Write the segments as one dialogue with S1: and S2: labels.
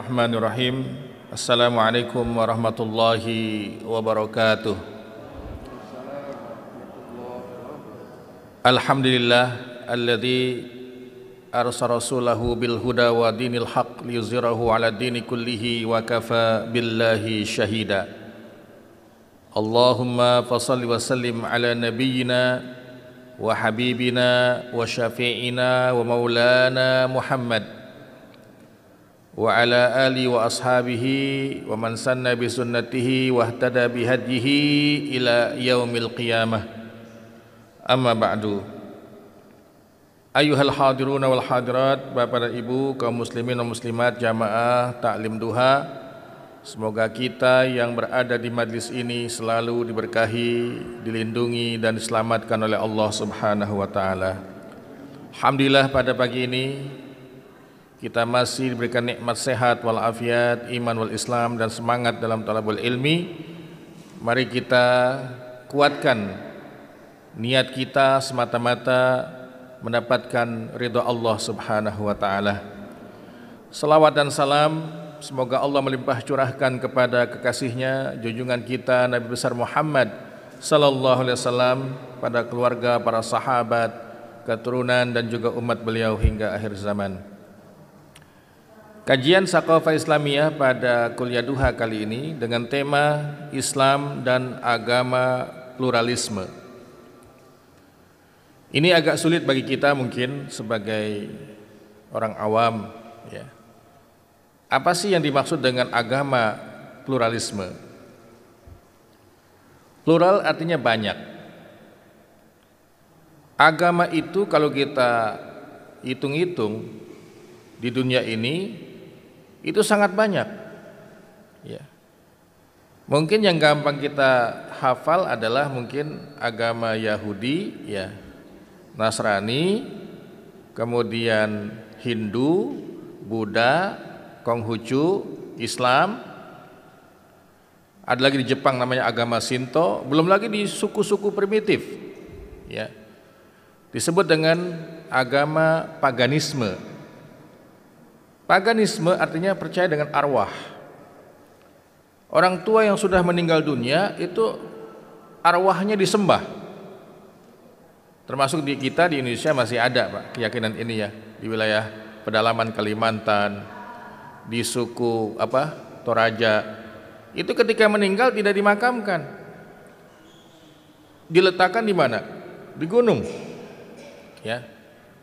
S1: Bismillahirrahmanirrahim. Assalamualaikum warahmatullahi wabarakatuh. Alhamdulillah alladzi arsala rasulahu bil huda wa dinil haq liyuzhirahu ala dini kullihi wa kafa billahi syahida. Allahumma fassalli wa sallim ala nabiyyina wa habibina wa syafi'ina wa maulana Muhammad wa ala alihi wa ashabihi wa man sanna bi sunnatihi wa ihtada bi hadihi ila yaumil qiyamah. Amma ba'du. Ayyuhal hadiruna wal hadirat, Bapak dan Ibu kaum muslimin dan muslimat jamaah taklim duha, semoga kita yang berada di majlis ini selalu diberkahi, dilindungi dan diselamatkan oleh Allah Subhanahu wa taala. Alhamdulillah pada pagi ini kita masih diberikan nikmat sehat walafiat, iman wal Islam dan semangat dalam talabul ilmi. Mari kita kuatkan niat kita semata-mata mendapatkan ridha Allah Subhanahu wa taala. Salawat dan salam semoga Allah melimpah curahkan kepada kekasihnya, junjungan kita Nabi besar Muhammad sallallahu alaihi wasallam, pada keluarga, para sahabat, keturunan dan juga umat beliau hingga akhir zaman. Kajian Saqafah Islamiyah pada kuliah duha kali ini dengan tema Islam dan agama pluralisme. Ini agak sulit bagi kita mungkin sebagai orang awam, ya. Apa sih yang dimaksud dengan agama pluralisme? Plural artinya banyak. Agama itu kalau kita hitung-hitung di dunia ini itu sangat banyak, ya. Mungkin yang gampang kita hafal adalah mungkin agama Yahudi, ya, Nasrani, kemudian Hindu, Buddha, Konghucu, Islam. Ada lagi di Jepang namanya agama Shinto, belum lagi di suku-suku primitif, ya, disebut dengan agama paganisme. Paganisme artinya percaya dengan arwah. Orang tua yang sudah meninggal dunia itu arwahnya disembah. Termasuk di kita di Indonesia masih ada, Pak, keyakinan ini, ya, di wilayah pedalaman Kalimantan, di suku Toraja. Itu ketika meninggal tidak dimakamkan. Diletakkan di mana? Di gunung. Ya.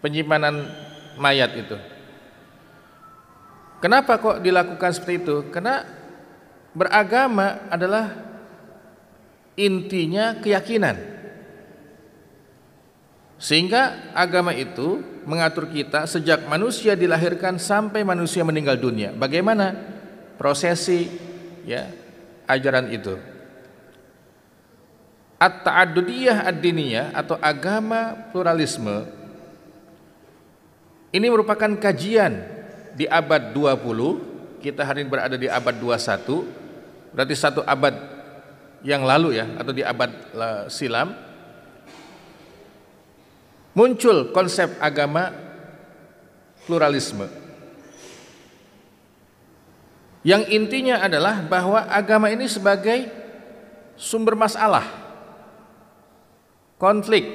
S1: Penyimpanan mayat itu. Kenapa kok dilakukan seperti itu? Karena beragama adalah intinya keyakinan. Sehingga agama itu mengatur kita sejak manusia dilahirkan sampai manusia meninggal dunia. Bagaimana prosesi, ya, ajaran itu? At-ta'addudiyah ad-diniyah atau agama pluralisme ini merupakan kajian di abad 20, kita hari ini berada di abad 21, berarti satu abad yang lalu, ya, atau di abad silam, muncul konsep agama pluralisme. Yang intinya adalah bahwa agama ini sebagai sumber masalah, konflik,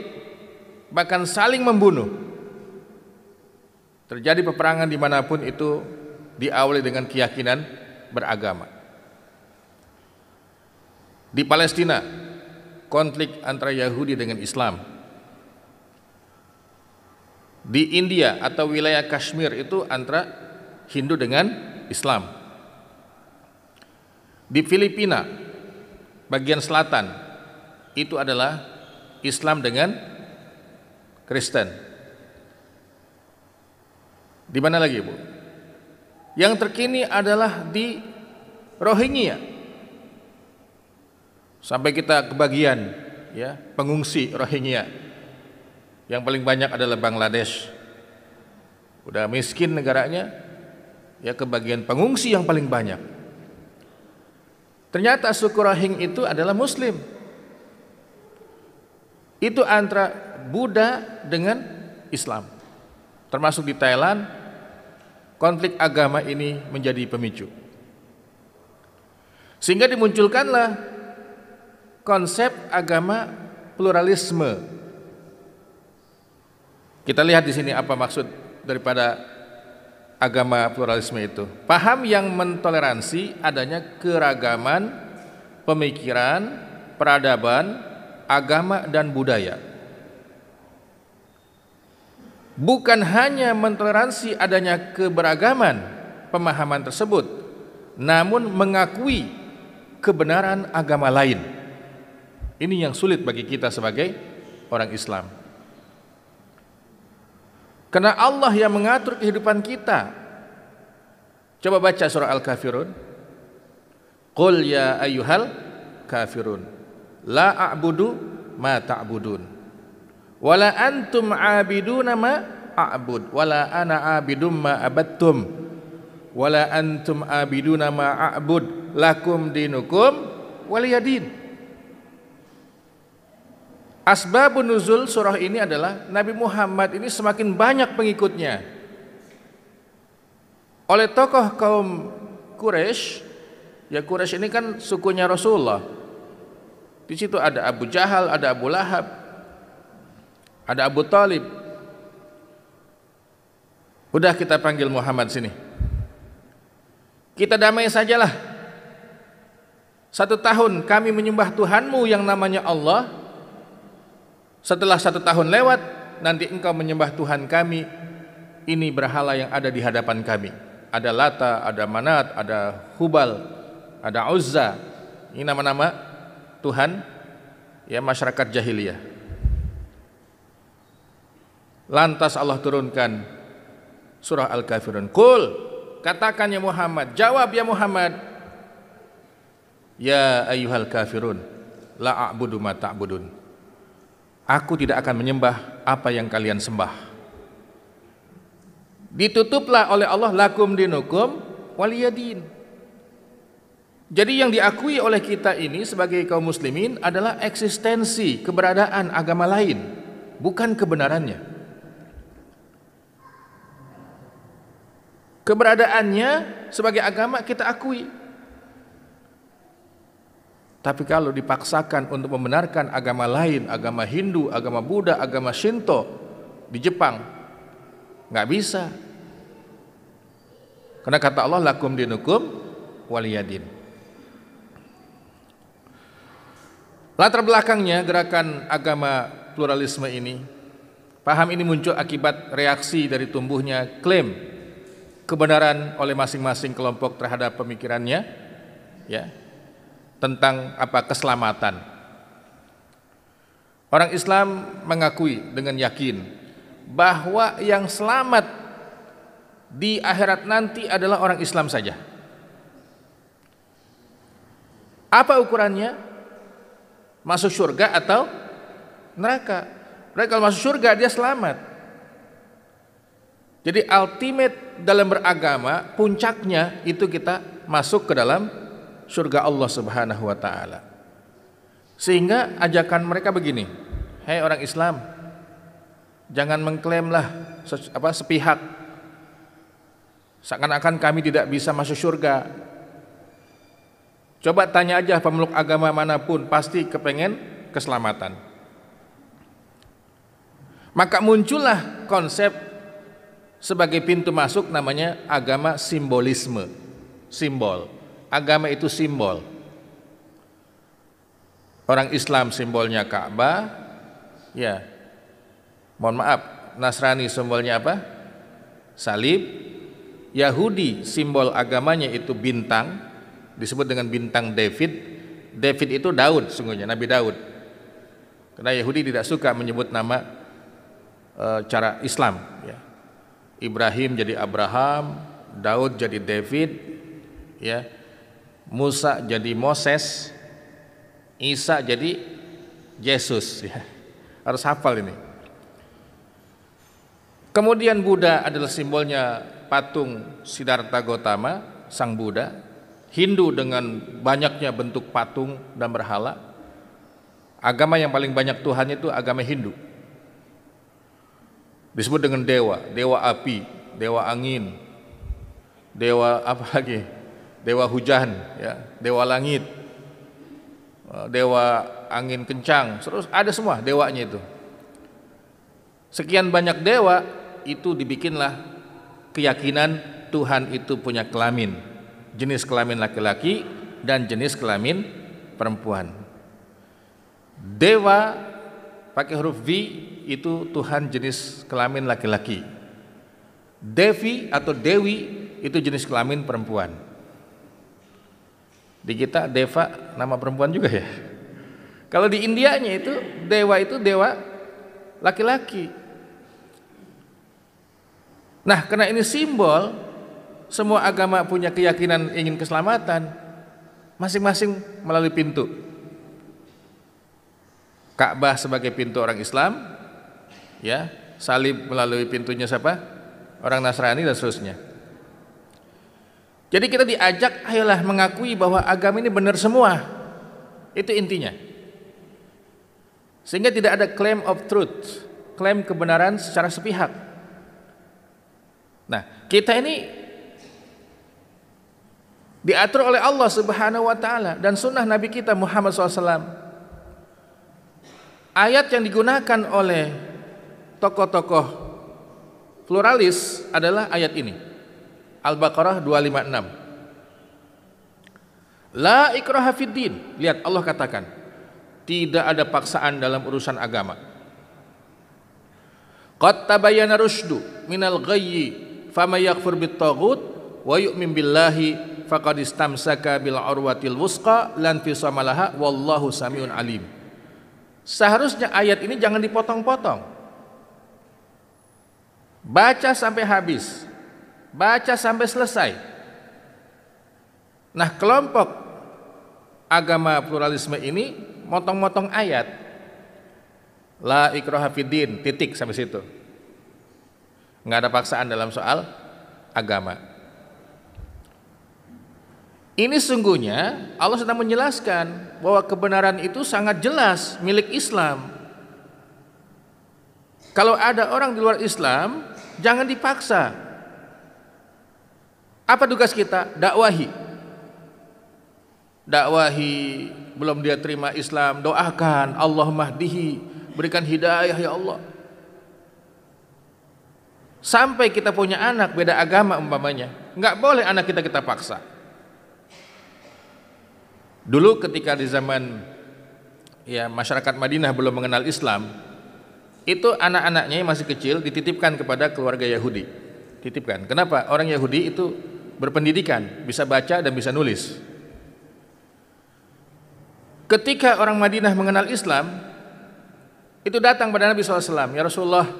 S1: bahkan saling membunuh. Terjadi peperangan dimanapun itu diawali dengan keyakinan beragama. Di Palestina, konflik antara Yahudi dengan Islam. Di India atau wilayah Kashmir itu antara Hindu dengan Islam. Di Filipina, bagian selatan, itu adalah Islam dengan Kristen. Di mana lagi, Bu? Yang terkini adalah di Rohingya. Sampai kita kebagian, ya, pengungsi Rohingya. Yang paling banyak adalah Bangladesh. Udah miskin negaranya, ya, kebagian pengungsi yang paling banyak. Ternyata suku Rohingya itu adalah Muslim. Itu antara Buddha dengan Islam. Termasuk di Thailand konflik agama ini menjadi pemicu. Sehingga dimunculkanlah konsep agama pluralisme. Kita lihat di sini apa maksud daripada agama pluralisme itu. Paham yang mentoleransi adanya keragaman pemikiran, peradaban, agama dan budaya. Bukan hanya mentoleransi adanya keberagaman pemahaman tersebut, namun mengakui kebenaran agama lain. Ini yang sulit bagi kita sebagai orang Islam. Karena Allah yang mengatur kehidupan kita. Coba baca surah Al-Kafirun. Qul ya ayyuhal kafirun la a'budu ma ta'budun wala antum 'abiduna ma a'bud wala ana 'abidum ma abattum wala antum 'abiduna ma a'bud lakum dinukum waliyadin. Asbabun nuzul surah ini adalah Nabi Muhammad ini semakin banyak pengikutnya. Oleh tokoh kaum Quraisy, ya Quraisy ini kan sukunya Rasulullah. Di situ ada Abu Jahal, ada Abu Lahab, ada Abu Talib. Udah kita panggil Muhammad sini. Kita damai sajalah. 1 tahun kami menyembah Tuhanmu yang namanya Allah. Setelah 1 tahun lewat, nanti engkau menyembah Tuhan kami. Ini berhala yang ada di hadapan kami. Ada Lata, ada Manat, ada Hubal, ada Uzza. Ini nama-nama Tuhan ya masyarakat jahiliyah. Lantas Allah turunkan surah Al-Kafirun. Qul, katakan ya Muhammad, jawab ya Muhammad. Ya ayyuhal kafirun, la a'budu ma ta'budun. Aku tidak akan menyembah apa yang kalian sembah. Ditutuplah oleh Allah lakum dinukum waliyadin. Jadi yang diakui oleh kita ini sebagai kaum muslimin adalah eksistensi keberadaan agama lain, bukan kebenarannya. Keberadaannya sebagai agama kita akui. Tapi kalau dipaksakan untuk membenarkan agama lain, agama Hindu, agama Buddha, agama Shinto di Jepang, nggak bisa. Karena kata Allah lakum dinukum waliyadin. Latar belakangnya gerakan agama pluralisme ini, paham ini muncul akibat reaksi dari tumbuhnya klaim kebenaran oleh masing-masing kelompok terhadap pemikirannya, ya, tentang keselamatan. Orang Islam mengakui dengan yakin bahwa yang selamat di akhirat nanti adalah orang Islam saja. Apa ukurannya? Masuk surga atau neraka? Mereka kalau masuk surga dia selamat. Jadi ultimate dalam beragama, puncaknya itu kita masuk ke dalam surga Allah Subhanahu wa taala. Sehingga ajakan mereka begini, "Hei orang Islam, jangan mengklaimlah sepihak. Seakan-akan kami tidak bisa masuk surga. Coba tanya aja pemeluk agama manapun, pasti kepengen keselamatan." Maka muncullah konsep sebagai pintu masuk namanya agama simbolisme. Simbol. Agama itu simbol. Orang Islam simbolnya Ka'bah, ya. Mohon maaf, Nasrani simbolnya apa? Salib. Yahudi simbol agamanya itu bintang, disebut dengan bintang David. David itu Daud, sungguhnya Nabi Daud. Karena Yahudi tidak suka menyebut nama cara Islam, ya. Ibrahim jadi Abraham, Daud jadi David, ya. Musa jadi Moses, Isa jadi Yesus, ya. Harus hafal ini. Kemudian Buddha adalah simbolnya patung Siddhartha Gautama, sang Buddha. Hindu dengan banyaknya bentuk patung dan berhala. Agama yang paling banyak Tuhannya itu agama Hindu. Disebut dengan dewa, dewa api, dewa angin, dewa apa lagi? Dewa hujan, ya, dewa langit, dewa angin kencang, terus ada semua dewanya itu. Sekian banyak dewa itu dibikinlah keyakinan Tuhan itu punya kelamin, jenis kelamin laki-laki dan jenis kelamin perempuan. Dewa pakai huruf V itu Tuhan jenis kelamin laki-laki. Devi atau Dewi itu jenis kelamin perempuan. Di kita Deva nama perempuan juga ya. Kalau di Indianya itu dewa laki-laki. Nah, karena ini simbol, semua agama punya keyakinan ingin keselamatan, masing-masing melalui pintu. Ka'bah sebagai pintu orang Islam, ya, salib melalui pintunya siapa? Orang Nasrani dan seterusnya. Jadi kita diajak, ayolah mengakui bahwa agama ini benar semua. Itu intinya. Sehingga tidak ada claim of truth, klaim kebenaran secara sepihak. Nah, kita ini diatur oleh Allah Subhanahu wa taala dan sunnah Nabi kita Muhammad SAW. Ayat yang digunakan oleh tokoh-tokoh pluralis adalah ayat ini. Al-Baqarah 256. La ikraha fid din. Lihat Allah katakan, tidak ada paksaan dalam urusan agama. Qad tabayyana rusydu minal ghayyi faman yakfur bit-taghut wa yu'min billahi faqad istamsaka bil urwatil wusqa lan fisama laha wallahu samiun alim. Seharusnya ayat ini jangan dipotong-potong. Baca sampai habis. Baca sampai selesai. Nah, kelompok agama pluralisme ini motong-motong ayat. La ikraha fiddin, titik sampai situ. Nggak ada paksaan dalam soal agama. Ini sungguhnya Allah sedang menjelaskan bahwa kebenaran itu sangat jelas milik Islam. Kalau ada orang di luar Islam, jangan dipaksa. Apa tugas kita? Dakwahi. Dakwahi, belum dia terima Islam, doakan, Allahumma hdihi, berikan hidayah ya Allah. Sampai kita punya anak beda agama umpamanya, nggak boleh anak kita paksa. Dulu ketika di zaman ya masyarakat Madinah belum mengenal Islam, itu anak-anaknya yang masih kecil dititipkan kepada keluarga Yahudi. Titipkan. Kenapa? Orang Yahudi itu berpendidikan, bisa baca dan bisa nulis. Ketika orang Madinah mengenal Islam, itu datang pada Nabi SAW, ya Rasulullah,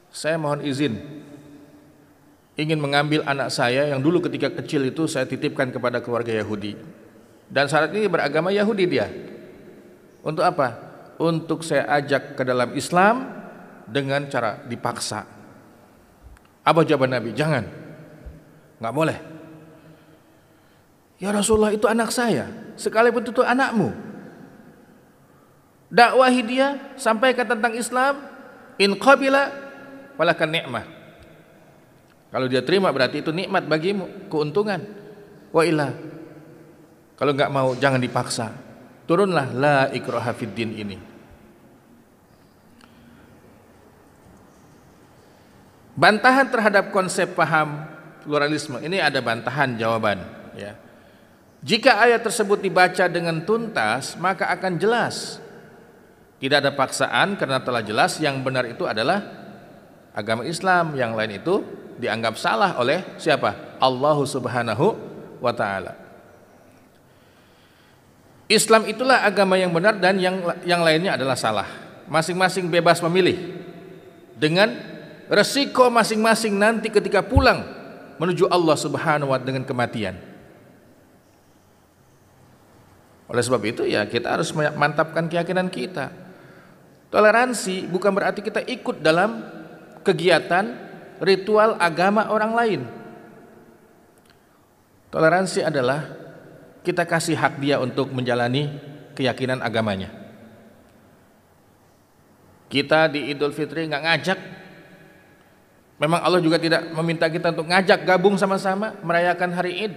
S1: saya mohon izin ingin mengambil anak saya yang dulu ketika kecil itu saya titipkan kepada keluarga Yahudi, dan saat ini beragama Yahudi dia. Untuk apa? Untuk saya ajak ke dalam Islam dengan cara dipaksa. Apa jawaban Nabi? Jangan. Nggak boleh. Ya Rasulullah, itu anak saya, sekalipun itu anakmu. Dakwahi dia, sampaikan tentang Islam. In qabila walakan ni'mah. Kalau dia terima berarti itu nikmat bagimu, keuntungan. Wa illa, kalau nggak mau jangan dipaksa. Turunlah la ikraha fid din ini. Bantahan terhadap konsep paham pluralisme ini ada bantahan jawaban, ya. Jika ayat tersebut dibaca dengan tuntas, maka akan jelas tidak ada paksaan karena telah jelas yang benar itu adalah agama Islam, yang lain itu dianggap salah oleh siapa? Allah Subhanahu wa taala. Islam itulah agama yang benar dan yang lainnya adalah salah. Masing-masing bebas memilih dengan resiko masing-masing nanti ketika pulang menuju Allah Subhanahu wa taala dengan kematian. Oleh sebab itu ya kita harus mantapkan keyakinan kita. Toleransi bukan berarti kita ikut dalam kegiatan ritual agama orang lain. Toleransi adalah kita kasih hak dia untuk menjalani keyakinan agamanya. Kita di Idul Fitri nggak ngajak Memang Allah juga tidak meminta kita untuk ngajak gabung sama-sama merayakan hari Id.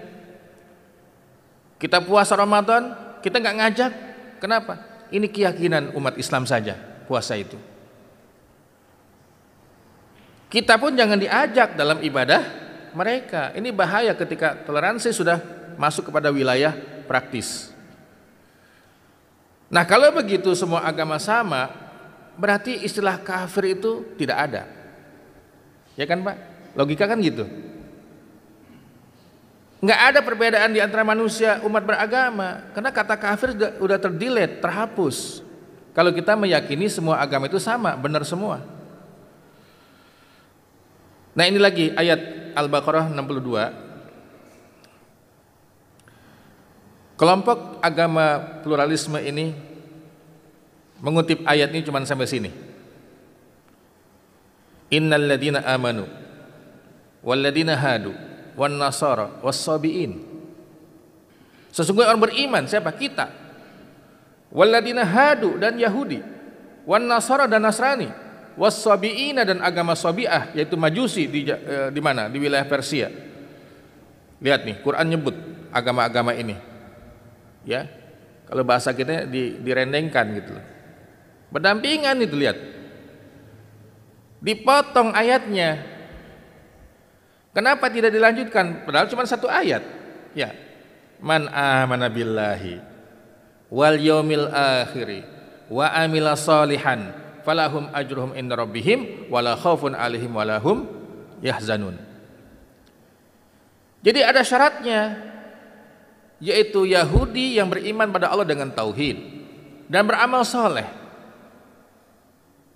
S1: Kita puasa Ramadan, kita nggak ngajak. Kenapa? Ini keyakinan umat Islam saja, puasa itu. Kita pun jangan diajak dalam ibadah mereka. Ini bahaya ketika toleransi sudah masuk kepada wilayah praktis. Nah, kalau begitu semua agama sama, berarti istilah kafir itu tidak ada. Ya kan, Pak? Logika kan gitu. Nggak ada perbedaan di antara manusia umat beragama, karena kata kafir sudah terdelete, terhapus. Kalau kita meyakini semua agama itu sama, benar semua. Nah, ini lagi ayat Al-Baqarah 62. Kelompok agama pluralisme ini mengutip ayat ini cuma sampai sini. Innal ladzina amanu wal ladzina hadu wan nasara was sabiin. Sesungguhnya orang beriman, siapa? Kita. Wal ladzina hadu dan Yahudi, wan nasara dan Nasrani, was sabiina dan agama Sabi'ah yaitu Majusi di mana? Di wilayah Persia. Lihat nih, Quran nyebut agama-agama ini. Ya. Kalau bahasa kita direndengkan gitu loh. Berdampingan itu, lihat. Dipotong ayatnya. Kenapa tidak dilanjutkan? Padahal cuma satu ayat. Ya. Man amana billahi wal yaumil akhiri wa amila salihan falahum ajruhum inda rabbihim wala khaufun alaihim walahum yahzanun. Jadi ada syaratnya, yaitu Yahudi yang beriman pada Allah dengan tauhid dan beramal soleh.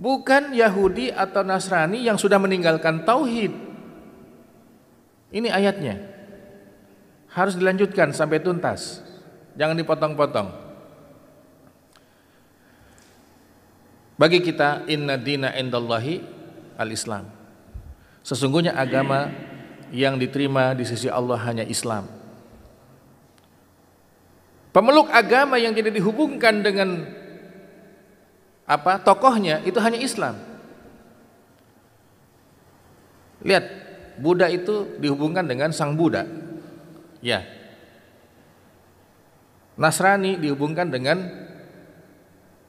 S1: Bukan Yahudi atau Nasrani yang sudah meninggalkan tauhid. Ini ayatnya. Harus dilanjutkan sampai tuntas. Jangan dipotong-potong. Bagi kita, inna dina indallahi al-Islam. Sesungguhnya agama yang diterima di sisi Allah hanya Islam. Pemeluk agama yang tidak dihubungkan dengan tokohnya itu hanya Islam. Lihat, Buddha itu dihubungkan dengan sang Buddha. Ya. Nasrani dihubungkan dengan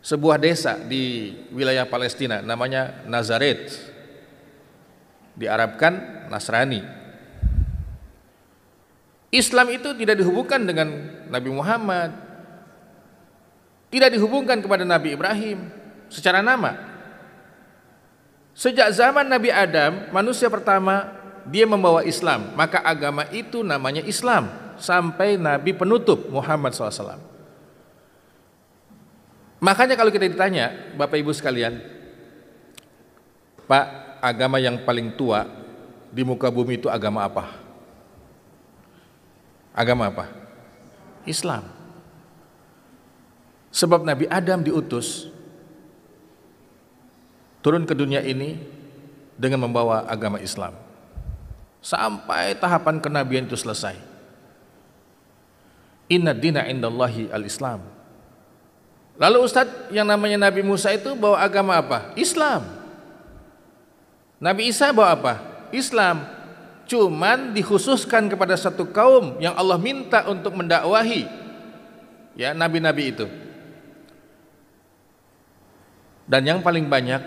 S1: sebuah desa di wilayah Palestina namanya Nazaret. Diarabkan Nasrani. Islam itu tidak dihubungkan dengan Nabi Muhammad, tidak dihubungkan kepada Nabi Ibrahim secara nama. Sejak zaman Nabi Adam, manusia pertama, dia membawa Islam, maka agama itu namanya Islam sampai Nabi penutup Muhammad SAW. Makanya kalau kita ditanya, Bapak Ibu sekalian, Pak, agama yang paling tua di muka bumi itu agama apa? Agama apa? Islam. Sebab Nabi Adam diutus turun ke dunia ini dengan membawa agama Islam sampai tahapan kenabian itu selesai. Inna dina indallahi al-Islam. Lalu Ustadz, yang namanya Nabi Musa itu bawa agama apa? Islam. Nabi Isa bawa apa? Islam. Cuman dikhususkan kepada satu kaum yang Allah minta untuk mendakwahi, ya, nabi-nabi itu. Dan yang paling banyak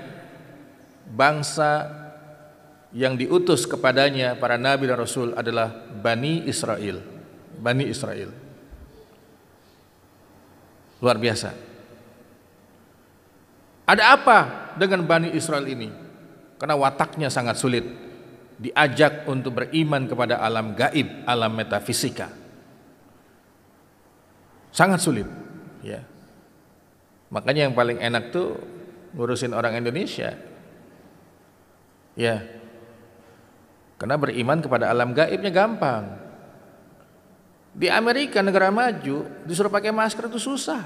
S1: bangsa yang diutus kepadanya para nabi dan rasul adalah Bani Israel. Bani Israel. Luar biasa. Ada apa dengan Bani Israel ini? Karena wataknya sangat sulit. Diajak untuk beriman kepada alam gaib, alam metafisika. Sangat sulit, ya. Makanya yang paling enak tuh ngurusin orang Indonesia. Ya. Karena beriman kepada alam gaibnya gampang. Di Amerika, negara maju, disuruh pakai masker itu susah.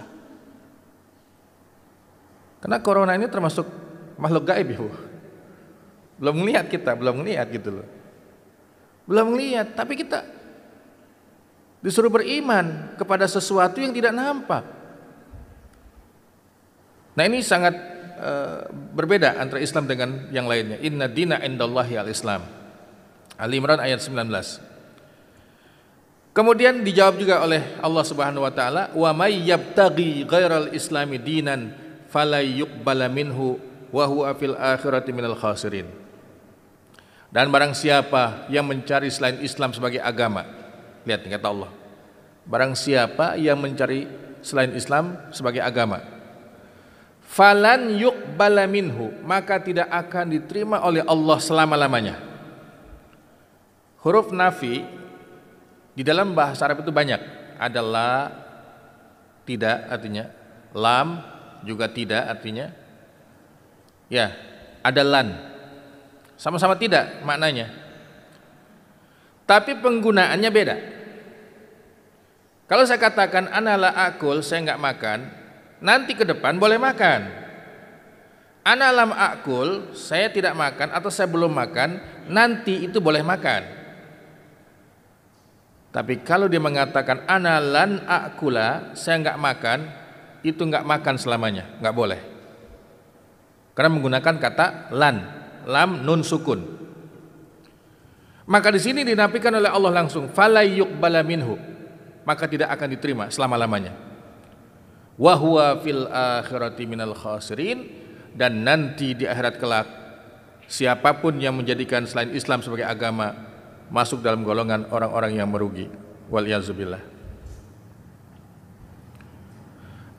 S1: Karena corona ini termasuk makhluk gaib, ya. Belum melihat kita, belum melihat gitu loh. Belum melihat, tapi kita disuruh beriman kepada sesuatu yang tidak nampak. Nah, ini sangat berbeda antara Islam dengan yang lainnya. Inna dina indallahi al-Islam. Ali Imran ayat 19. Kemudian dijawab juga oleh Allah Subhanahu wa taala, "Wa may yabtaghi ghairal islami dinan falay yuqbala minhu wa huwa fil akhirati minal khasirin." Dan barang siapa yang mencari selain Islam sebagai agama, lihat kata Allah, barang siapa yang mencari selain Islam sebagai agama, falan yuqbala minhu, maka tidak akan diterima oleh Allah selama-lamanya. Huruf nafi di dalam bahasa Arab itu banyak. Ada la, tidak artinya, lam juga tidak artinya. Ya, ada lan, sama-sama tidak maknanya. Tapi penggunaannya beda. Kalau saya katakan ana la akul, saya enggak makan, nanti ke depan boleh makan. Ana lam akul, saya tidak makan atau saya belum makan, nanti itu boleh makan. Tapi kalau dia mengatakan ana lan akula, saya enggak makan, itu enggak makan selamanya, enggak boleh. Karena menggunakan kata lan, lam nun sukun. Maka di sini dinafikan oleh Allah langsung, fala yuqbala minhu, maka tidak akan diterima selama-lamanya. Wa huwa fil akhirati minal khasirin, dan nanti di akhirat kelak siapapun yang menjadikan selain Islam sebagai agama masuk dalam golongan orang-orang yang merugi. Wal yazubillah.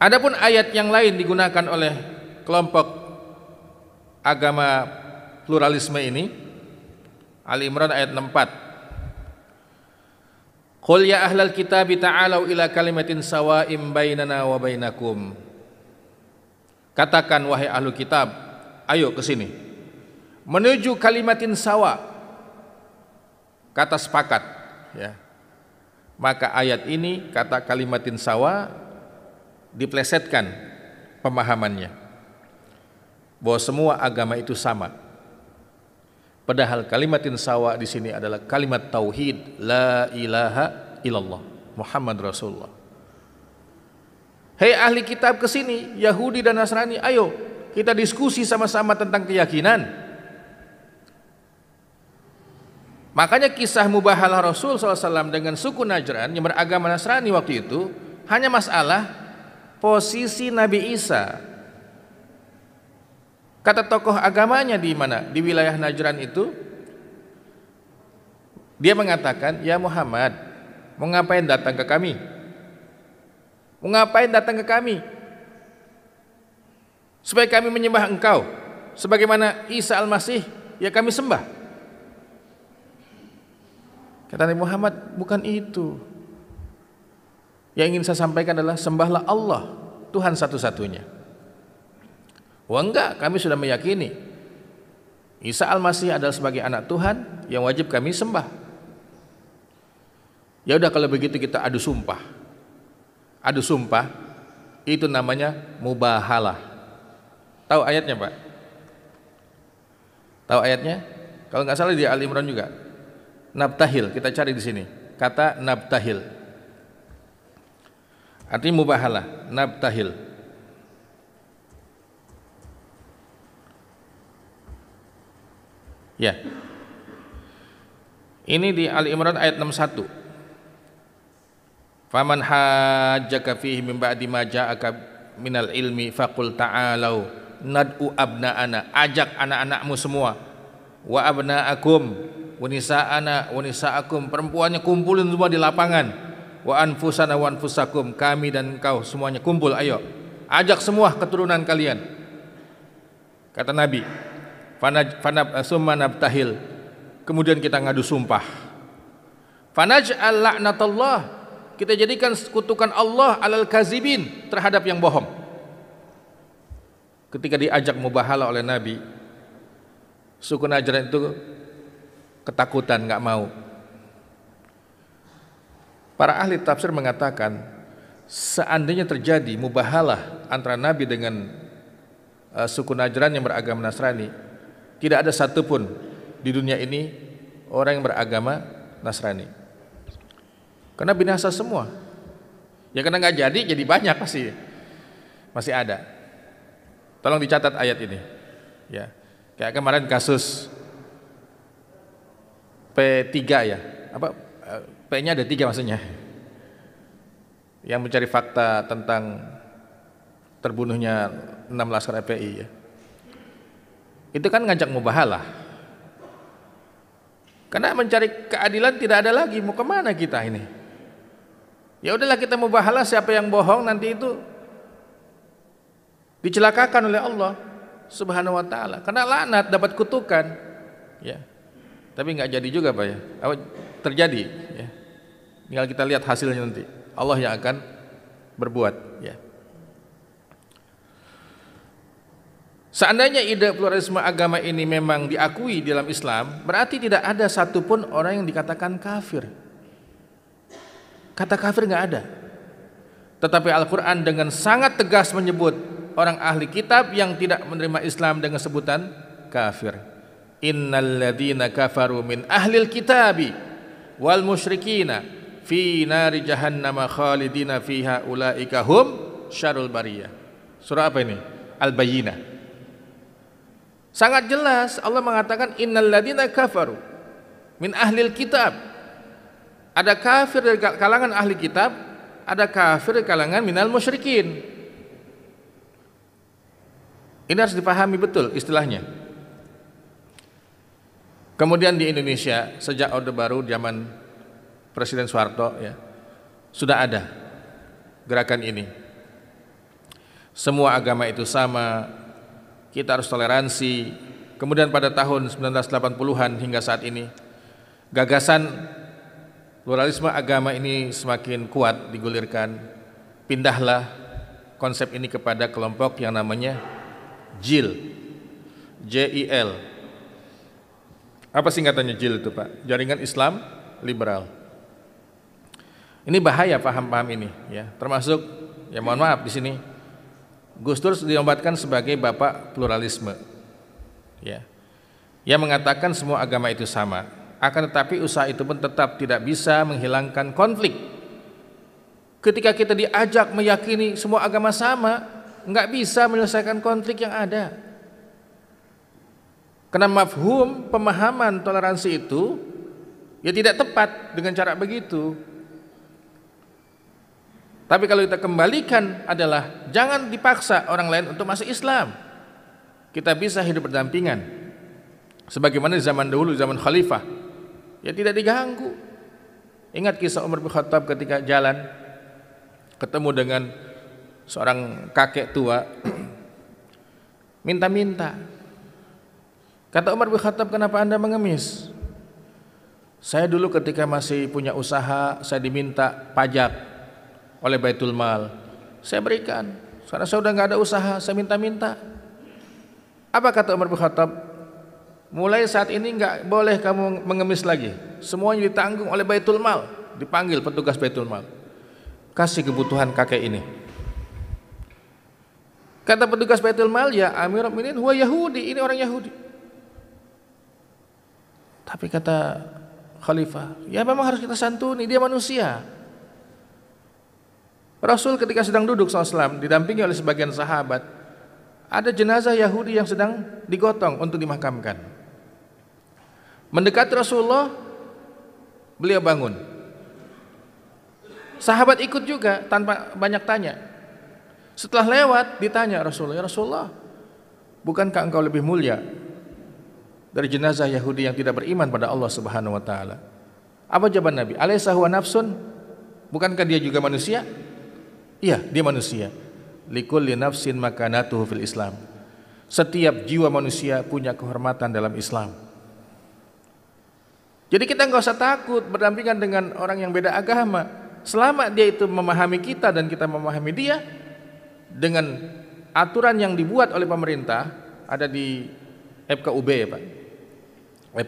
S1: Adapun ayat yang lain digunakan oleh kelompok agama pluralisme ini, Ali Imran ayat 64. Qul ya ahlal kitabi ta'alau ila kalimatin sawa'im bainana wa bainakum. Katakan wahai ahlu kitab, ayo ke sini menuju kalimatin sawa, kata sepakat, ya. Maka ayat ini kata kalimatin sawa diplesetkan pemahamannya bahwa semua agama itu sama. Padahal kalimatin sawa di sini adalah kalimat tauhid, la ilaha illallah Muhammad Rasulullah. Hei ahli kitab ke sini, Yahudi dan Nasrani, ayo kita diskusi sama-sama tentang keyakinan. Makanya kisah mubahalah Rasul SAW dengan suku Najran yang beragama Nasrani waktu itu hanya masalah posisi Nabi Isa. Kata tokoh agamanya di mana? Di wilayah Najran itu, dia mengatakan, ya Muhammad, mau ngapain datang ke kami? Mau ngapain datang ke kami? Supaya kami menyembah engkau sebagaimana Isa Al-Masih ya kami sembah. Kata Nabi Muhammad, bukan itu. Yang ingin saya sampaikan adalah sembahlah Allah, Tuhan satu-satunya. Wah enggak, kami sudah meyakini Isa Al-Masih adalah sebagai anak Tuhan yang wajib kami sembah. Ya udah kalau begitu kita adu sumpah. Adu sumpah itu namanya mubahalah. Tahu ayatnya, Pak? Tahu ayatnya? Kalau nggak salah di Ali Imran juga. Nabtahil, kita cari di sini. Kata nabtahil. Artinya mubahalah, nabtahil. Ya. Ini di Ali Imran ayat 61. Faman hajjaka fihi min ba'di ma ja'aka minal ilmi faqul ta'alau nad'u abna'ana, ajak anak-anakmu semua, wa abna'akum wa nisa'ana wa nisa'akum, perempuannya kumpulin semua di lapangan, wa anfusana wa anfusakum, kami dan engkau semuanya kumpul, ayo ajak semua keturunan kalian. Kata Nabi, summa nabtahil, kemudian kita ngadu sumpah. Fanaj'al la'natullah, kita jadikan kutukan Allah alal kazibin, terhadap yang bohong. Ketika diajak mubahalah oleh Nabi, suku Najran itu ketakutan, nggak mau. Para ahli tafsir mengatakan, seandainya terjadi mubahalah antara Nabi dengan suku Najran yang beragama Nasrani, tidak ada satupun di dunia ini orang yang beragama Nasrani, karena binasa semua. Ya karena nggak jadi banyak pasti masih ada. Tolong dicatat ayat ini. Ya. Kayak kemarin kasus P3 ya. Apa P-nya ada 3 maksudnya. Yang mencari fakta tentang terbunuhnya 6 Laskar FPI ya. Itu kan ngajak mubahalah. Karena mencari keadilan tidak ada lagi, mau kemana kita ini? Ya udahlah kita mubahalah, siapa yang bohong nanti itu dicelakakan oleh Allah Subhanahu wa taala. Karena laknat, dapat kutukan. Ya. Tapi nggak jadi juga, Pak ya. Terjadi ya. Tinggal kita lihat hasilnya nanti. Allah yang akan berbuat ya. Seandainya ide pluralisme agama ini memang diakui dalam Islam, berarti tidak ada satupun orang yang dikatakan kafir. Kata kafir nggak ada. Tetapi Al-Quran dengan sangat tegas menyebut orang ahli kitab yang tidak menerima Islam dengan sebutan kafir. Innal ladzina kafaru min ahlil kitabi wal musyrikina fi nari jahannam khalidina fiha ulaika hum syarrul bariyah. Surah apa ini? Al-Bayyinah. Sangat jelas Allah mengatakan innal ladzina kafaru min ahlil kitab. Ada kafir dari kalangan ahli kitab, ada kafir dari kalangan minal musyrikin. Ini harus dipahami betul istilahnya. Kemudian di Indonesia sejak Orde Baru zaman Presiden Soeharto ya, sudah ada gerakan ini. Semua agama itu sama, kita harus toleransi. Kemudian pada tahun 1980-an hingga saat ini gagasan pluralisme agama ini semakin kuat digulirkan. Pindahlah konsep ini kepada kelompok yang namanya JIL, J-I-L. Apa singkatannya JIL itu, Pak? Jaringan Islam Liberal. Ini bahaya paham-paham ini ya. Termasuk ya mohon maaf di sini Gus Dur dinobatkan sebagai bapak pluralisme. Ya. Yang mengatakan semua agama itu sama. Akan tetapi usaha itu pun tetap tidak bisa menghilangkan konflik. Ketika kita diajak meyakini semua agama sama, nggak bisa menyelesaikan konflik yang ada. Karena mafhum pemahaman toleransi itu ya tidak tepat dengan cara begitu. Tapi kalau kita kembalikan adalah jangan dipaksa orang lain untuk masuk Islam. Kita bisa hidup berdampingan. Sebagaimana di zaman dahulu, zaman khalifah. Ya tidak diganggu. Ingat kisah Umar bin Khattab ketika jalan ketemu dengan seorang kakek tua minta-minta. Kata Umar bin Khattab, kenapa Anda mengemis? Saya dulu ketika masih punya usaha, saya diminta pajak oleh Baitul Mal. Saya berikan. Sekarang saya udah nggak ada usaha, saya minta-minta. Apa kata Umar bin Khattab? Mulai saat ini nggak boleh kamu mengemis lagi. Semuanya ditanggung oleh Baitul Mal. Dipanggil petugas Baitul Mal. Kasih kebutuhan kakek ini. Kata petugas Baitul Mal, ya Amirul Mukminin huwa Yahudi, ini orang Yahudi. Tapi kata Khalifah, ya memang harus kita santuni, dia manusia. Rasul ketika sedang duduk SAW didampingi oleh sebagian sahabat, ada jenazah Yahudi yang sedang digotong untuk dimakamkan. Mendekati Rasulullah, beliau bangun. Sahabat ikut juga tanpa banyak tanya. Setelah lewat ditanya Rasulullah, ya Rasulullah, bukankah engkau lebih mulia dari jenazah Yahudi yang tidak beriman pada Allah Subhanahu wa taala? Apa jawaban Nabi? Alaysa huwa nafsun? Bukankah dia juga manusia? Iya, dia manusia. Likulli nafsin makanatuhu fil Islam. Setiap jiwa manusia punya kehormatan dalam Islam. Jadi kita nggak usah takut berdampingan dengan orang yang beda agama. Selama dia itu memahami kita dan kita memahami dia, dengan aturan yang dibuat oleh pemerintah, ada di FKUB ya Pak.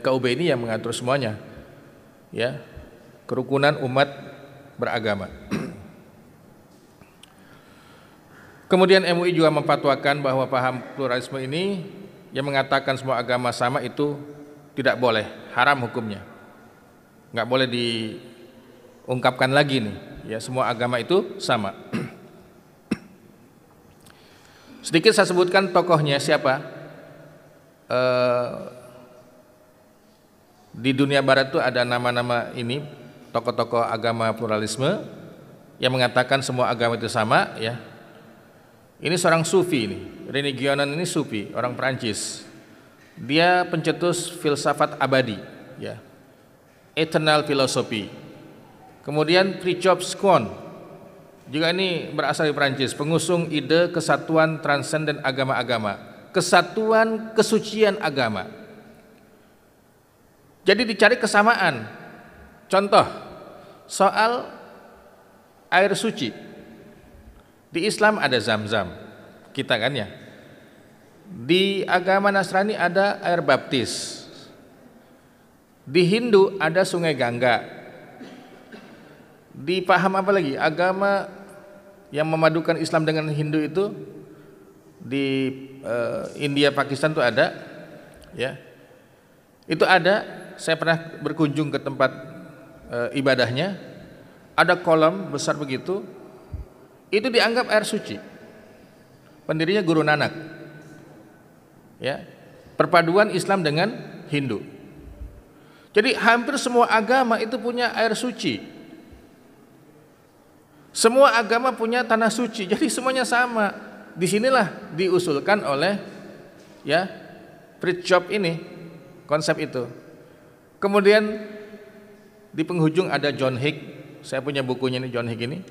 S1: FKUB ini yang mengatur semuanya, ya, kerukunan umat beragama. Kemudian MUI juga memfatwakan bahwa paham pluralisme ini yang mengatakan semua agama sama itu tidak boleh, haram hukumnya. Nggak boleh diungkapkan lagi nih, ya semua agama itu sama. Sedikit saya sebutkan tokohnya siapa. Di dunia barat itu ada nama-nama ini, tokoh-tokoh agama pluralisme yang mengatakan semua agama itu sama, ya. Ini seorang sufi ini, René Guénon ini sufi, orang Perancis. Dia pencetus filsafat abadi, ya. Eternal philosophy. Kemudian Fridtjof Schuon, juga ini berasal dari Perancis, pengusung ide kesatuan transenden agama-agama, kesatuan kesucian agama. Jadi dicari kesamaan. Contoh, soal air suci. Di Islam ada Zam-Zam, kita kan ya. Di agama Nasrani ada air baptis. Di Hindu ada sungai Gangga. Di paham apa lagi? Agama yang memadukan Islam dengan Hindu itu di India, Pakistan itu ada, ya. Itu ada. Saya pernah berkunjung ke tempat ibadahnya. Ada kolam besar begitu. Itu dianggap air suci. Pendirinya Guru Nanak. Ya. Perpaduan Islam dengan Hindu. Jadi hampir semua agama itu punya air suci. Semua agama punya tanah suci, jadi semuanya sama. Disinilah diusulkan oleh ya Fridtjof ini konsep itu. Kemudian di penghujung ada John Hick. Saya punya bukunya ini, John Hick ini,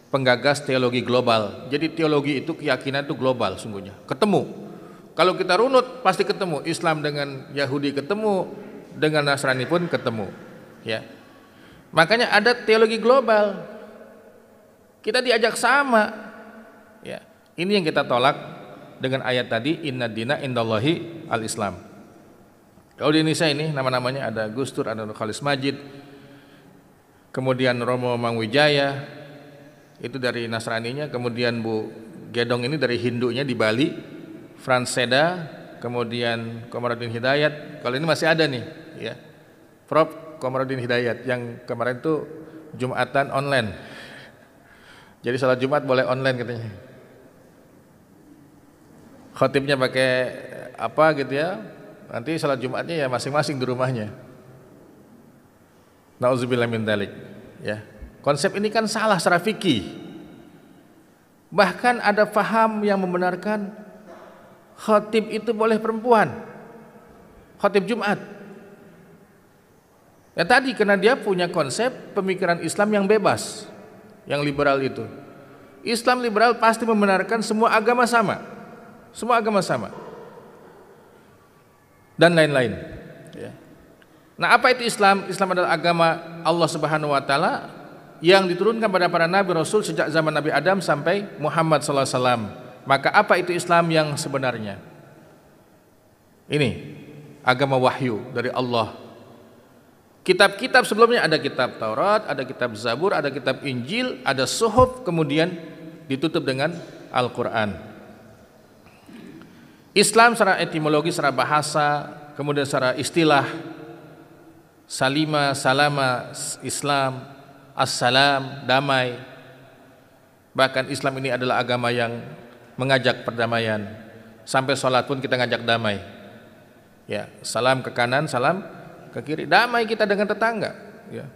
S1: penggagas teologi global. Jadi teologi itu keyakinan itu global sungguhnya. Ketemu. Kalau kita runut pasti ketemu. Islam dengan Yahudi ketemu, dengan Nasrani pun ketemu. Ya. Makanya ada teologi global. Kita diajak sama, ya. Ini yang kita tolak dengan ayat tadi, inna dina indallahi al-Islam. Kalau di Indonesia ini nama-namanya ada Gustur, ada Khalis Majid, kemudian Romo Mangwijaya, itu dari Nasraninya, kemudian Bu Gedong ini dari Hindunya di Bali, Frans Seda, kemudian Komarudin Hidayat. Kalau ini masih ada nih, ya, Prof. Komarudin Hidayat yang kemarin itu Jumatan online. Jadi salat Jumat boleh online katanya. Khotibnya pakai apa gitu ya. Nanti salat Jumatnya ya masing-masing di rumahnya. Nauzubillah min dzalik, ya. Konsep ini kan salah secara fikih. Bahkan ada faham yang membenarkan khotib itu boleh perempuan. Khotib Jumat. Ya tadi karena dia punya konsep pemikiran Islam yang bebas. Yang liberal itu. Islam liberal pasti membenarkan semua agama sama. Semua agama sama. Dan lain-lain. Ya. Nah, apa itu Islam? Islam adalah agama Allah Subhanahu wa taala yang diturunkan pada para nabi rasul sejak zaman Nabi Adam sampai Muhammad sallallahu alaihi wasallam. Maka apa itu Islam yang sebenarnya? Ini agama wahyu dari Allah. Kitab-kitab sebelumnya ada kitab Taurat, ada kitab Zabur, ada kitab Injil, ada Suhuf, kemudian ditutup dengan Al-Quran. Islam secara etimologi, secara bahasa, kemudian secara istilah, salima, salama, Islam, assalam, damai. Bahkan Islam ini adalah agama yang mengajak perdamaian. Sampai sholat pun kita ngajak damai. Ya, salam ke kanan, salam ke kiri, damai kita dengan tetangga, ya.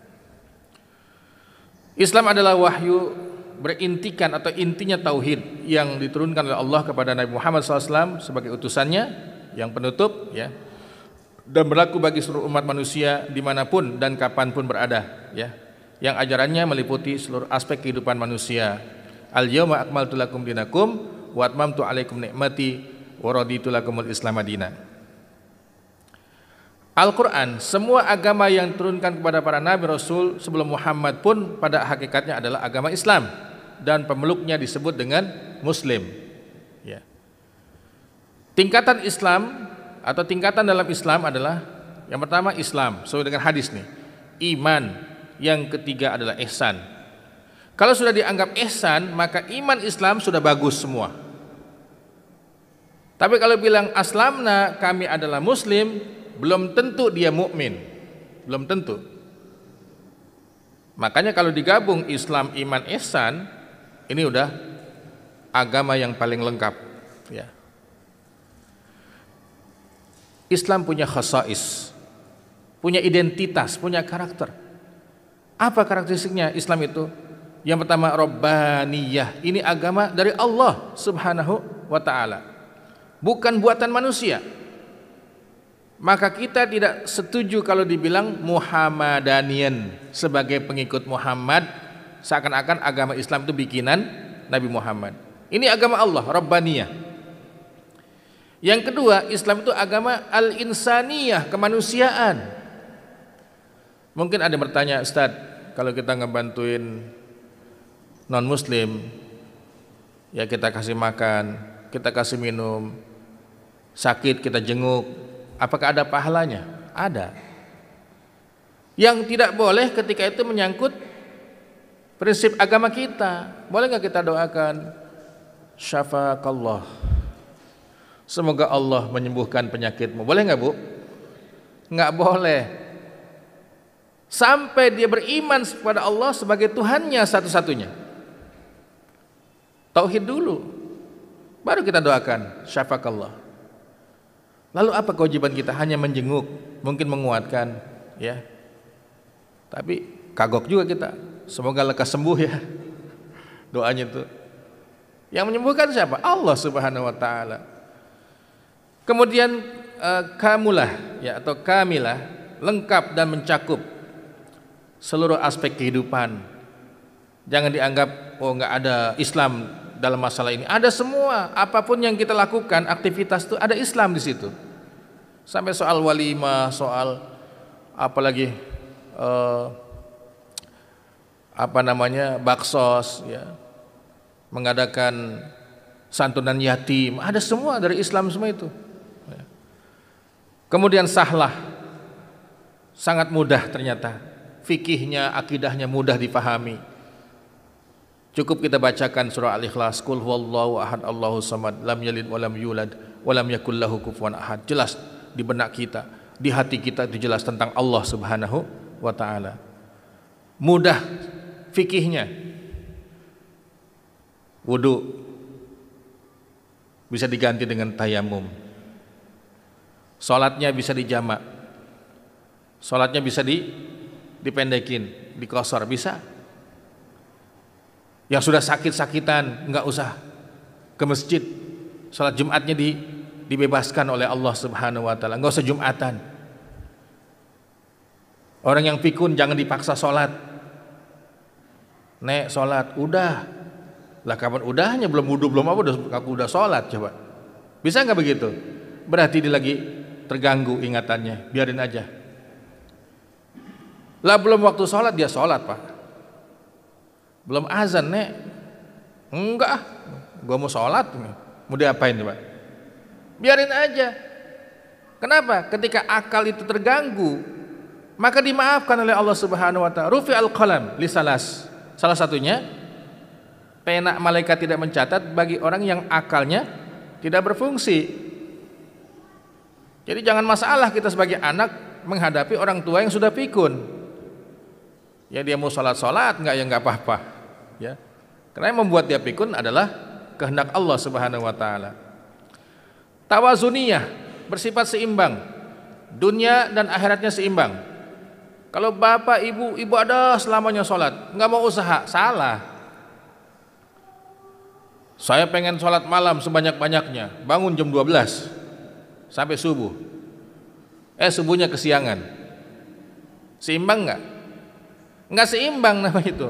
S1: Islam adalah wahyu berintikan atau intinya tauhid yang diturunkan oleh Allah kepada Nabi Muhammad SAW sebagai utusannya yang penutup, ya, dan berlaku bagi seluruh umat manusia dimanapun dan kapanpun berada, ya, yang ajarannya meliputi seluruh aspek kehidupan manusia. Al-yawma akmaltu lakum dinakum wa atmamtu alaikum ni'mati wa raditu lakumul Islam madina. Al-Quran, semua agama yang diturunkan kepada para nabi rasul sebelum Muhammad pun pada hakikatnya adalah agama Islam dan pemeluknya disebut dengan Muslim. Ya. Tingkatan Islam atau tingkatan dalam Islam adalah yang pertama Islam, sesuai dengan hadis nih, iman, yang ketiga adalah ihsan. Kalau sudah dianggap ihsan, maka iman Islam sudah bagus semua. Tapi kalau bilang aslamna, kami adalah Muslim, belum tentu dia mukmin, belum tentu. Makanya kalau digabung Islam, iman, ihsan, ini udah agama yang paling lengkap. Ya. Islam punya khasais, punya identitas, punya karakter. Apa karakteristiknya Islam itu? Yang pertama, Rabbaniyah. Ini agama dari Allah Subhanahu wa ta'ala, bukan buatan manusia. Maka kita tidak setuju kalau dibilang Muhammadanian, sebagai pengikut Muhammad, seakan-akan agama Islam itu bikinan Nabi Muhammad. Ini agama Allah, Rabbaniyah. Yang kedua, Islam itu agama al-insaniyah, kemanusiaan. Mungkin ada yang bertanya, Ustaz, kalau kita ngebantuin non-muslim, ya kita kasih makan, kita kasih minum, sakit kita jenguk, apakah ada pahalanya? Ada. Yang tidak boleh ketika itu menyangkut prinsip agama kita. Boleh nggak kita doakan, syafaqallah, semoga Allah menyembuhkan penyakitmu? Boleh nggak, Bu? Nggak boleh. Sampai dia beriman kepada Allah sebagai Tuhannya satu-satunya. Tauhid dulu, baru kita doakan syafaqallah. Lalu apa kewajiban kita? Hanya menjenguk, mungkin menguatkan, ya. Tapi kagok juga kita, semoga lekas sembuh ya. Doanya itu. Yang menyembuhkan siapa? Allah Subhanahu wa ta'ala. Kemudian kamulah, ya, atau kamilah, lengkap dan mencakup seluruh aspek kehidupan. Jangan dianggap oh nggak ada Islam dalam masalah ini. Ada semua. Apapun yang kita lakukan, aktivitas itu ada Islam di situ. Sampai soal walimah, soal apalagi baksos, ya, mengadakan santunan yatim, ada semua dari Islam semua itu. Kemudian sahlah, sangat mudah ternyata, fikihnya, akidahnya mudah dipahami. Cukup kita bacakan surah Al-Ikhlas, Qul huwallahu ahad Allahus samad, lam yalid walam yulad walam yakul lahu kufuwan ahad. Jelas di benak kita, di hati kita itu jelas tentang Allah Subhanahu wa ta'ala. Mudah fikihnya. Wudu bisa diganti dengan tayamum. Salatnya bisa dijamak. Salatnya bisa dipendekin, dikosor, bisa. Yang sudah sakit-sakitan enggak usah ke masjid. Salat Jumatnya dibebaskan oleh Allah Subhanahu wa ta'ala, enggak usah Jumatan. Orang yang pikun jangan dipaksa salat. Nek salat, udah. Lah kapan udahnya, belum wudu belum apa aku udah salat, coba. Bisa enggak begitu? Berarti dia lagi terganggu ingatannya, biarin aja. Lah belum waktu salat dia salat, Pak. Belum azan, Nek. Enggak, gua mau salat. Mau diapain coba? Biarin aja. Kenapa? Ketika akal itu terganggu, maka dimaafkan oleh Allah Subhanahu wa ta'ala. Rufi al-qalam li salas. Salah satunya, pena malaikat tidak mencatat bagi orang yang akalnya tidak berfungsi. Jadi jangan masalah kita sebagai anak menghadapi orang tua yang sudah pikun. Ya dia mau salat enggak, ya enggak apa-apa, ya. Karena yang membuat dia pikun adalah kehendak Allah Subhanahu wa ta'ala. Tawazuniyah, bersifat seimbang. Dunia dan akhiratnya seimbang. Kalau bapak ibu ada selamanya salat, enggak mau usaha, salah. Saya pengen salat malam sebanyak-banyaknya, bangun jam 12 sampai subuh. Subuhnya kesiangan. Seimbang enggak? Enggak seimbang namanya itu.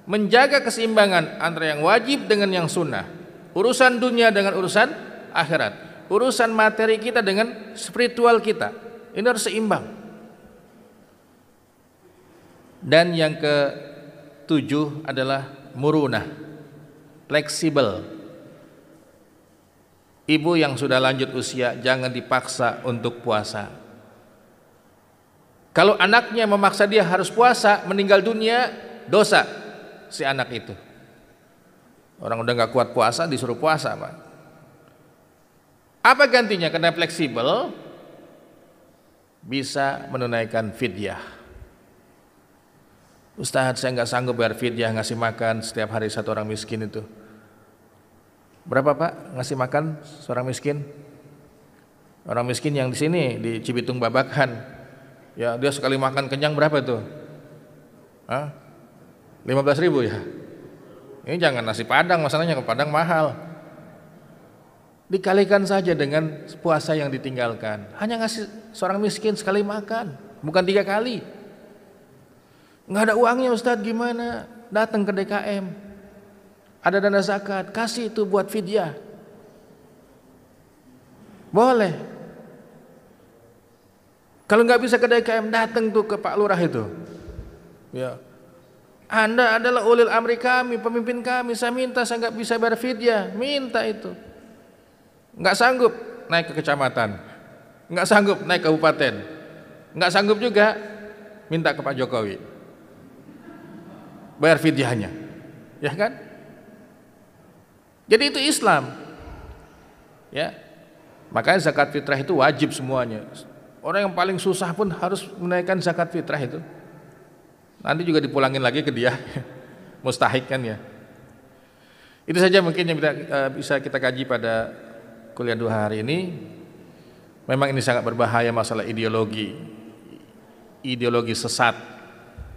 S1: Menjaga keseimbangan antara yang wajib dengan yang sunnah. Urusan dunia dengan urusan akhirat. Urusan materi kita dengan spiritual kita. Ini harus seimbang. Dan yang ke-7 adalah murunah, fleksibel. Ibu yang sudah lanjut usia jangan dipaksa untuk puasa. Kalau anaknya memaksa dia harus puasa, meninggal dunia, dosa si anak itu. Orang udah gak kuat puasa disuruh puasa, Pak. Apa gantinya? Karena fleksibel, bisa menunaikan fidyah. Ustaz, saya gak sanggup bayar fidyah, ngasih makan setiap hari satu orang miskin itu. Berapa Pak ngasih makan seorang miskin? Orang miskin yang di sini di Cibitung Babakan, ya dia sekali makan kenyang berapa tuh? 15.000 ya. Ini jangan nasi Padang, masalahnya ke Padang mahal. Dikalikan saja dengan puasa yang ditinggalkan. Hanya ngasih seorang miskin sekali makan, bukan 3 kali. Nggak ada uangnya Ustadz, gimana? Datang ke DKM, ada dana zakat, kasih itu buat fidyah. Boleh. Kalau nggak bisa ke DKM, datang tuh ke Pak Lurah itu. Ya, Anda adalah ulil amri kami, pemimpin kami. Saya minta, saya nggak bisa bayar fidyah, minta itu. Nggak sanggup naik ke kecamatan, nggak sanggup naik ke kabupaten, nggak sanggup juga minta ke Pak Jokowi, bayar fidyahnya, ya kan? Jadi itu Islam, ya. Makanya zakat fitrah itu wajib semuanya. Orang yang paling susah pun harus menaikkan zakat fitrah itu. Nanti juga dipulangin lagi ke dia, mustahik kan ya. Itu saja mungkin yang bisa kita kaji pada kuliah 2 hari ini. Memang ini sangat berbahaya masalah ideologi sesat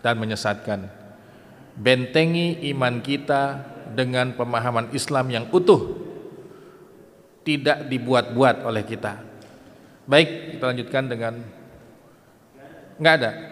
S1: dan menyesatkan. Bentengi iman kita dengan pemahaman Islam yang utuh, tidak dibuat-buat oleh kita. Baik, kita lanjutkan dengan nggak ada.